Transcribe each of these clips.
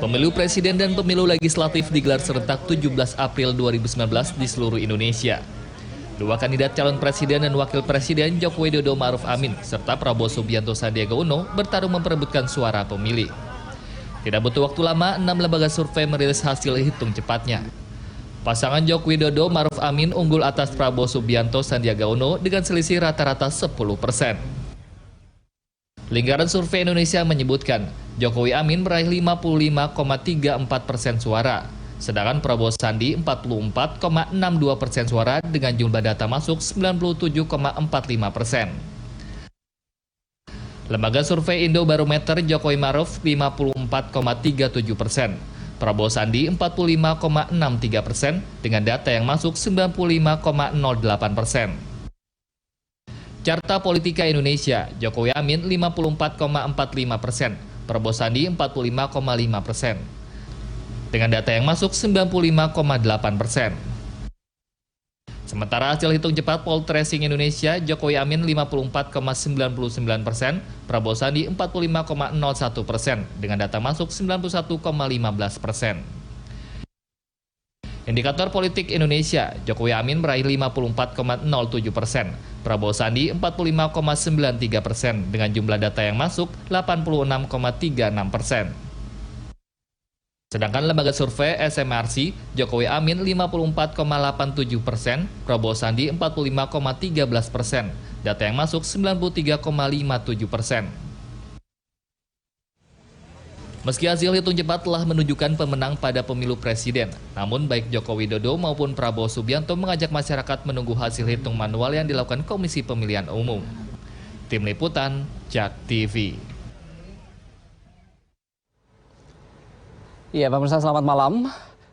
Pemilu presiden dan pemilu legislatif digelar serentak 17 April 2019 di seluruh Indonesia. Dua kandidat calon presiden dan wakil presiden Joko Widodo Ma'ruf Amin serta Prabowo Subianto Sandiaga Uno bertarung memperebutkan suara pemilih. Tidak butuh waktu lama, 6 lembaga survei merilis hasil hitung cepatnya. Pasangan Joko Widodo Ma'ruf Amin unggul atas Prabowo Subianto Sandiaga Uno dengan selisih rata-rata 10%. Lingkaran Survei Indonesia menyebutkan Jokowi Amin meraih 55,34% suara, sedangkan Prabowo Sandi 44,62% suara dengan jumlah data masuk 97,45%. Lembaga Survei Indobarometer Jokowi Ma'ruf 54,37%, Prabowo Sandi 45,63% dengan data yang masuk 95,08%. Carta Politika Indonesia, Jokowi Amin 54,45%, Prabowo Sandi 45,5%. Dengan data yang masuk 95,8%. Sementara hasil hitung cepat Poll Tracing Indonesia, Jokowi Amin 54,99%, Prabowo Sandi 45,01%, dengan data masuk 91,15%. Indikator Politik Indonesia, Jokowi Amin meraih 54,07%, Prabowo Sandi 45,93% dengan jumlah data yang masuk 86,36%. Sedangkan lembaga survei SMRC, Jokowi Amin 54,87%, Prabowo Sandi 45,13%, data yang masuk 93,57%. Meski hasil hitung cepat telah menunjukkan pemenang pada pemilu presiden, namun baik Joko Widodo maupun Prabowo Subianto mengajak masyarakat menunggu hasil hitung manual yang dilakukan Komisi Pemilihan Umum. Tim Liputan, JAK TV. Iya, pemirsa selamat malam.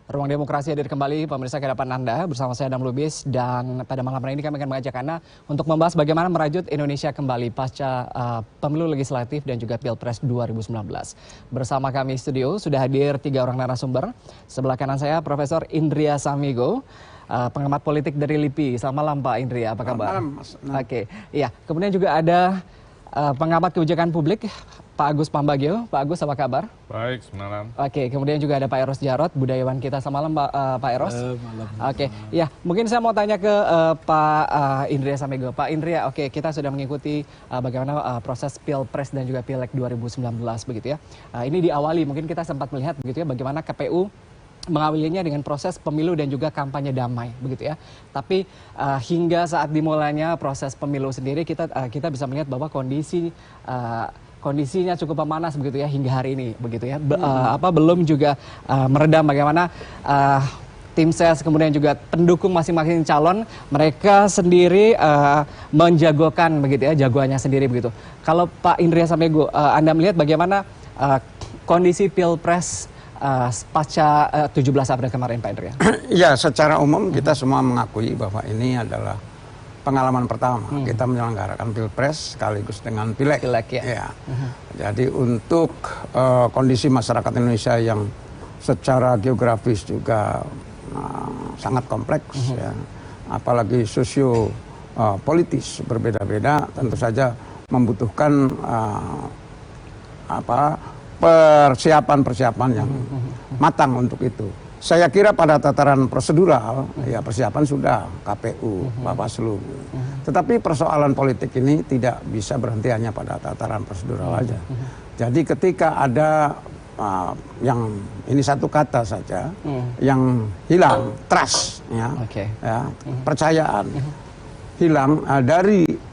Ruang Demokrasi hadir kembali pemirsa ke hadapan Anda bersama saya Adam Lubis, dan pada malam hari ini kami akan mengajak Anda untuk membahas bagaimana merajut Indonesia kembali pasca pemilu legislatif dan juga Pilpres 2019. Bersama kami studio sudah hadir 3 orang narasumber. Sebelah kanan saya Profesor Indria Samigo, pengamat politik dari LIPI. Selamat malam Pak Indria, apa kabar? Selamat malam, Mas. Oke, iya. Kemudian juga ada pengamat kebijakan publik Pak Agus Pambagio. Pak Agus, apa kabar? Baik, semalam. Oke, kemudian juga ada Pak Eros Jarot, budayawan kita. Selamat malam Pak Eros. Oke, ya mungkin saya mau tanya ke Pak Indria Samigo. Pak Indria, oke, kita sudah mengikuti bagaimana proses Pilpres dan juga Pileg 2019 begitu ya. Ini diawali, mungkin kita sempat melihat begitu ya bagaimana KPU mengawalinya dengan proses pemilu dan juga kampanye damai begitu ya. Tapi hingga saat dimulainya proses pemilu sendiri kita bisa melihat bahwa kondisinya cukup memanas begitu ya hingga hari ini begitu ya. Belum juga meredam bagaimana tim ses kemudian juga pendukung masing-masing calon mereka sendiri menjagokan begitu ya, jagoannya sendiri begitu. Kalau Pak Indria Samigo, Anda melihat bagaimana kondisi Pilpres pasca 17 April kemarin Pak Indria? Ya, secara umum kita semua mengakui bahwa ini adalah pengalaman pertama kita menyelenggarakan Pilpres sekaligus dengan Pileg. Ya. Jadi untuk kondisi masyarakat Indonesia yang secara geografis juga sangat kompleks, ya, apalagi sosio politis berbeda-beda, tentu saja membutuhkan persiapan yang matang untuk itu. Saya kira pada tataran prosedural, ya persiapan sudah KPU, Bawaslu. Tetapi persoalan politik ini tidak bisa berhenti hanya pada tataran prosedural saja. Jadi ketika ada yang ini satu kata saja, yang hilang, trust, ya, percayaan, hilang dari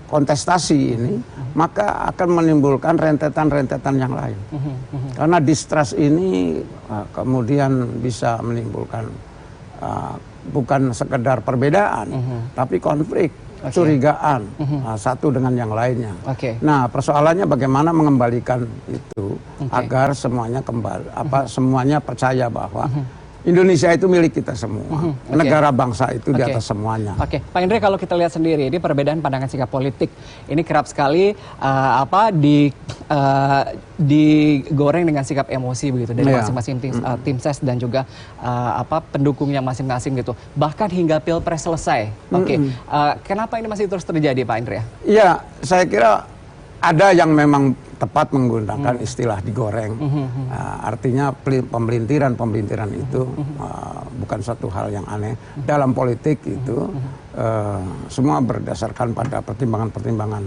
kontestasi ini, maka akan menimbulkan rentetan-rentetan yang lain. Karena distrust ini kemudian bisa menimbulkan bukan sekedar perbedaan, tapi konflik, curigaan satu dengan yang lainnya. Nah, persoalannya bagaimana mengembalikan itu agar semuanya kembali, semuanya percaya bahwa Indonesia itu milik kita semua. Negara bangsa itu di atas semuanya. Pak Indria, kalau kita lihat sendiri ini perbedaan pandangan sikap politik ini kerap sekali digoreng dengan sikap emosi begitu dari masing-masing tim ses dan juga pendukungnya masing-masing gitu. Bahkan hingga Pilpres selesai. Kenapa ini masih terus terjadi Pak Indria? Iya, saya kira ada yang memang tepat menggunakan istilah digoreng. Artinya pembelintiran itu bukan suatu hal yang aneh. Dalam politik itu semua berdasarkan pada pertimbangan-pertimbangan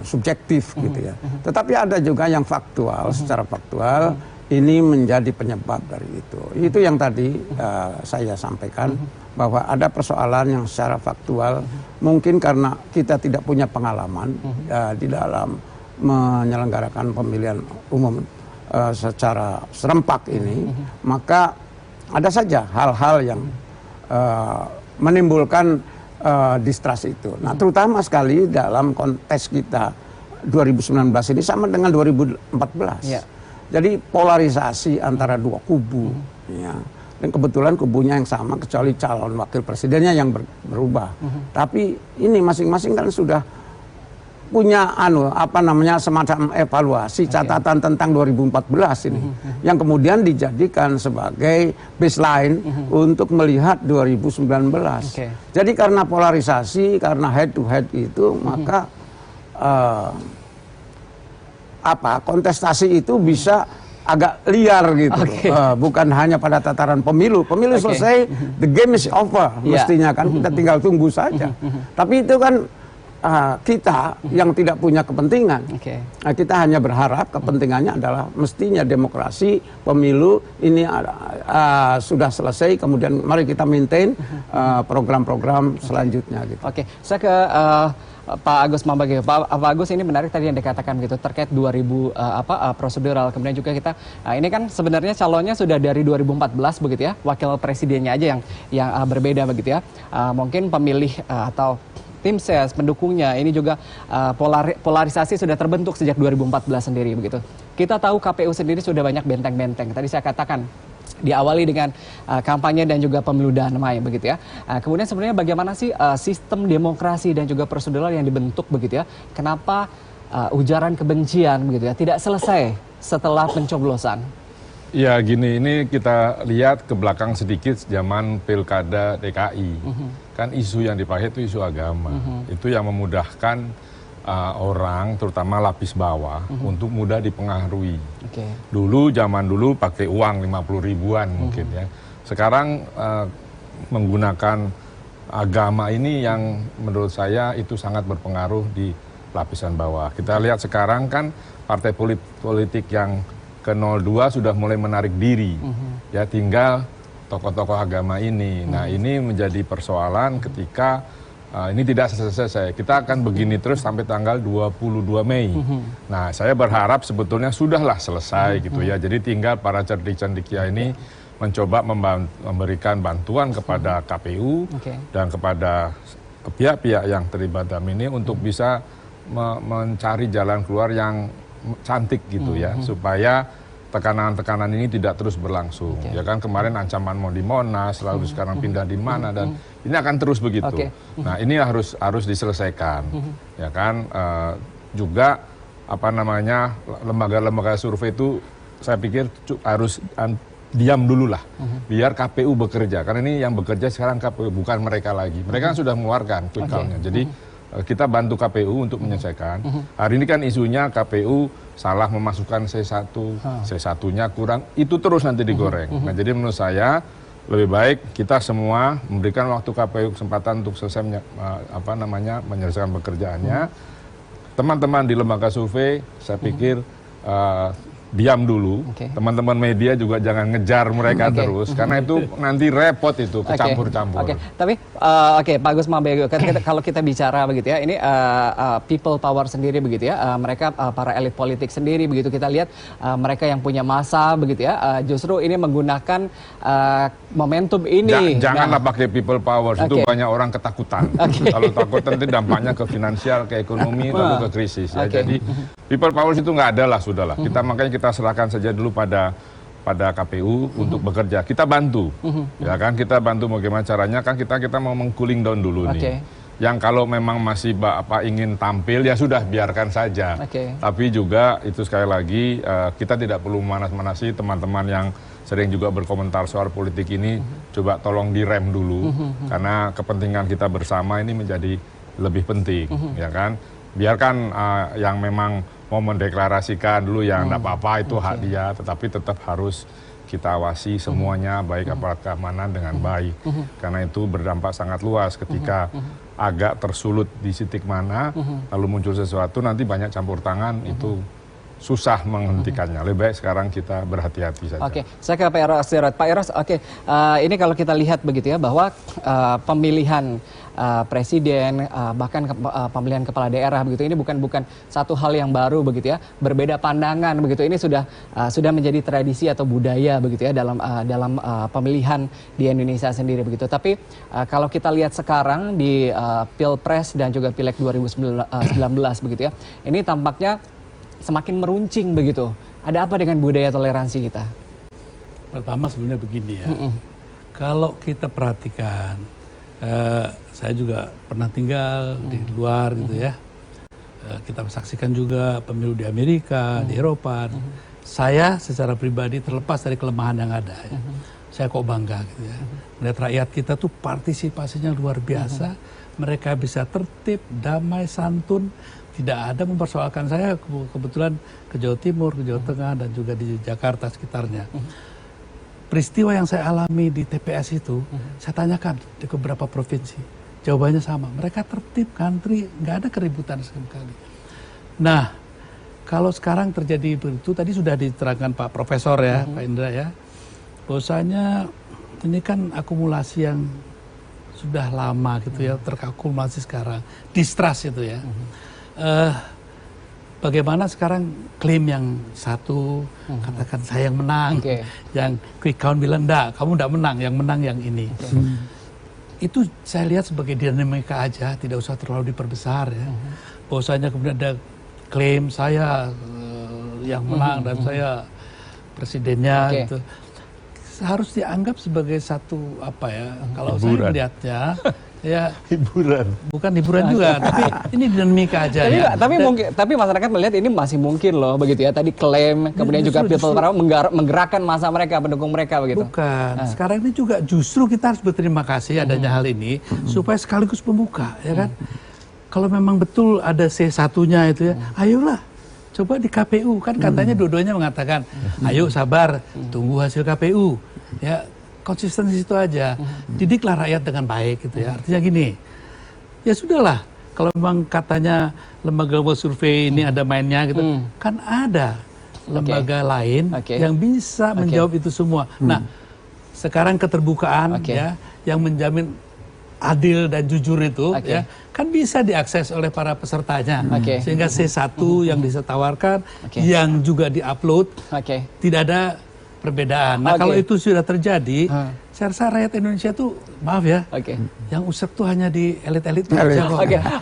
subjektif gitu ya. Tetapi ada juga yang faktual, secara faktual ini menjadi penyebab dari itu. Itu yang tadi saya sampaikan, bahwa ada persoalan yang secara faktual mungkin karena kita tidak punya pengalaman di dalam menyelenggarakan pemilihan umum secara serempak ini, maka ada saja hal-hal yang menimbulkan distrust itu. Nah, terutama sekali dalam konteks kita 2019 ini sama dengan 2014. Ya. Jadi polarisasi antara dua kubu, ya. Dan kebetulan kubunya yang sama kecuali calon wakil presidennya yang berubah. Tapi ini masing-masing kan sudah punya semacam evaluasi catatan tentang 2014 ini yang kemudian dijadikan sebagai baseline untuk melihat 2019. Jadi karena polarisasi, karena head to head itu, maka kontestasi itu bisa agak liar gitu, bukan hanya pada tataran pemilu. Pemilu selesai, the game is over, mestinya kan kita tinggal tunggu saja. Tapi itu kan kita yang tidak punya kepentingan. Kita hanya berharap kepentingannya adalah mestinya demokrasi, pemilu ini sudah selesai, kemudian mari kita maintain program-program selanjutnya. Gitu. Saya ke Pak Agus Mambagio. Pak Agus, ini menarik tadi yang dikatakan gitu terkait 2000 prosedural. Kemudian juga kita ini kan sebenarnya calonnya sudah dari 2014 begitu ya. Wakil presidennya aja yang berbeda begitu ya. Mungkin pemilih atau tim ses pendukungnya ini juga polarisasi sudah terbentuk sejak 2014 sendiri begitu. Kita tahu KPU sendiri sudah banyak benteng-benteng. Tadi saya katakan diawali dengan kampanye dan juga pemilu damai begitu ya. Kemudian sebenarnya bagaimana sih sistem demokrasi dan juga prosedural yang dibentuk begitu ya? Kenapa ujaran kebencian begitu ya tidak selesai setelah pencoblosan? Ya gini, ini kita lihat ke belakang sedikit zaman Pilkada DKI. Kan isu yang dipakai itu isu agama. Itu yang memudahkan orang, terutama lapis bawah, untuk mudah dipengaruhi. Zaman dulu pakai uang 50 ribuan mungkin ya. Sekarang menggunakan agama ini yang menurut saya itu sangat berpengaruh di lapisan bawah. Kita lihat sekarang kan partai politik yang ke 02 sudah mulai menarik diri. Ya tinggal tokoh-tokoh agama ini. Nah ini menjadi persoalan ketika ini tidak selesai. Kita akan begini terus sampai tanggal 22 Mei. Nah, saya berharap sebetulnya sudahlah selesai gitu ya. Jadi tinggal para cendik-cendikia ini mencoba memberikan bantuan kepada KPU dan kepada pihak-pihak yang terlibat dalam ini untuk bisa mencari jalan keluar yang cantik gitu ya, supaya tekanan-tekanan ini tidak terus berlangsung. Ya kan kemarin ancaman mau di Monas, lalu sekarang pindah di mana, dan ini akan terus begitu. Nah ini harus diselesaikan. Ya kan juga lembaga-lembaga survei itu saya pikir harus diam dulu lah, biar KPU bekerja. Karena ini yang bekerja sekarang KPU, bukan mereka lagi. Mereka kan sudah mengeluarkan quick count-nya. Jadi kita bantu KPU untuk menyelesaikan. Hari ini kan isunya KPU salah memasukkan C1, C1-nya kurang, itu terus nanti digoreng. Nah, jadi menurut saya lebih baik kita semua memberikan waktu KPU kesempatan untuk selesai menyelesaikan pekerjaannya. Teman-teman di lembaga survei, saya pikir diam dulu. Teman-teman media juga jangan ngejar mereka terus, karena itu nanti repot itu kecampur-campur. Tapi Pak Agus Mambagio, kalau kita bicara begitu ya, ini people power sendiri begitu ya, mereka para elit politik sendiri begitu, kita lihat mereka yang punya masa begitu ya, justru ini menggunakan momentum ini. Janganlah pakai people power, itu banyak orang ketakutan. Kalau takut nanti dampaknya ke finansial, ke ekonomi, lalu ke krisis. Ya. Jadi people power itu nggak ada lah, sudahlah. Makanya kita serahkan saja dulu pada KPU untuk bekerja. Kita bantu, ya kan? Kita bantu bagaimana caranya, kan kita mau meng-cooling down dulu nih. Yang kalau memang masih ingin tampil, ya sudah biarkan saja. Tapi juga itu sekali lagi kita tidak perlu memanas-manasi teman-teman yang sering juga berkomentar soal politik ini. Coba tolong direm dulu, karena kepentingan kita bersama ini menjadi lebih penting, ya kan? Biarkan yang memang mau mendeklarasikan dulu yang enggak apa-apa itu hak dia, tetapi tetap harus kita awasi semuanya, baik aparat keamanan dengan baik. Karena itu berdampak sangat luas ketika agak tersulut di titik mana, lalu muncul sesuatu, nanti banyak campur tangan, itu susah menghentikannya. Lebih baik sekarang kita berhati-hati saja. Oke, saya ke Pak Eros Jarot. Pak Eros, oke, ini kalau kita lihat begitu ya, bahwa pemilihan presiden, bahkan pemilihan kepala daerah begitu, ini bukan satu hal yang baru begitu ya, berbeda pandangan begitu. Ini sudah menjadi tradisi atau budaya begitu ya dalam pemilihan di Indonesia sendiri begitu. Tapi kalau kita lihat sekarang di Pilpres dan juga Pileg 2019 begitu ya, ini tampaknya semakin meruncing begitu. Ada apa dengan budaya toleransi kita? Pertama sebenarnya begini ya, kalau kita perhatikan, saya juga pernah tinggal di luar gitu ya, kita saksikan juga pemilu di Amerika, di Eropa. Saya secara pribadi terlepas dari kelemahan yang ada ya, saya kok bangga gitu ya, melihat rakyat kita tuh partisipasinya luar biasa, mereka bisa tertib, damai, santun. Tidak ada mempersoalkan. Saya kebetulan ke Jawa Timur, ke Jawa Tengah, dan juga di Jakarta sekitarnya. Peristiwa yang saya alami di TPS itu, saya tanyakan di beberapa provinsi. Jawabannya sama. Mereka tertib, country, nggak ada keributan sekali. Nah, kalau sekarang terjadi begitu, tadi sudah diterangkan Pak Profesor ya, Pak Indra ya, bahwasanya ini kan akumulasi yang sudah lama gitu ya, terakumulasi sekarang. Distrust itu ya. Bagaimana sekarang klaim yang satu, katakan saya yang menang, yang quick count bilang enggak, kamu enggak menang, yang menang yang ini. Itu saya lihat sebagai dinamika aja, tidak usah terlalu diperbesar ya. Bahwasanya kemudian ada klaim saya yang menang dan saya presidennya gitu. Harus dianggap sebagai satu apa ya, kalau saya melihatnya ya hiburan, bukan hiburan juga, tapi ini dinamika aja ya. Tapi masyarakat melihat ini masih mungkin loh begitu ya. Tadi klaim, kemudian juga people power menggerakkan masa mereka, pendukung mereka begitu. Bukan. Sekarang ini juga justru kita harus berterima kasih adanya hal ini supaya sekaligus pembuka, ya kan? Kalau memang betul ada C1-nya itu ya, ayolah coba di KPU, kan katanya dua-duanya mengatakan, ayo sabar, tunggu hasil KPU, ya. Konsisten di situ aja, didiklah rakyat dengan baik gitu ya. Artinya gini, ya sudahlah, kalau memang katanya lembaga survei ini ada mainnya gitu, kan ada lembaga lain yang bisa menjawab itu semua. Nah, sekarang keterbukaan ya, yang menjamin adil dan jujur itu ya, kan bisa diakses oleh para pesertanya, sehingga C1 yang bisa tawarkan, yang juga diupload, tidak ada perbedaan. Nah, kalau itu sudah terjadi, saya rasa rakyat Indonesia tuh, maaf ya, yang usek tuh hanya di elit-elit aja.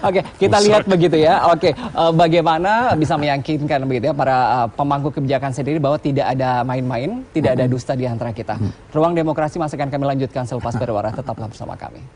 Oke, kita lihat begitu ya. Bagaimana bisa meyakinkan begitu ya para pemangku kebijakan sendiri bahwa tidak ada main-main, tidak ada dusta di antara kita. Ruang Demokrasi masih akan kami lanjutkan selepas berwarah, tetaplah bersama kami.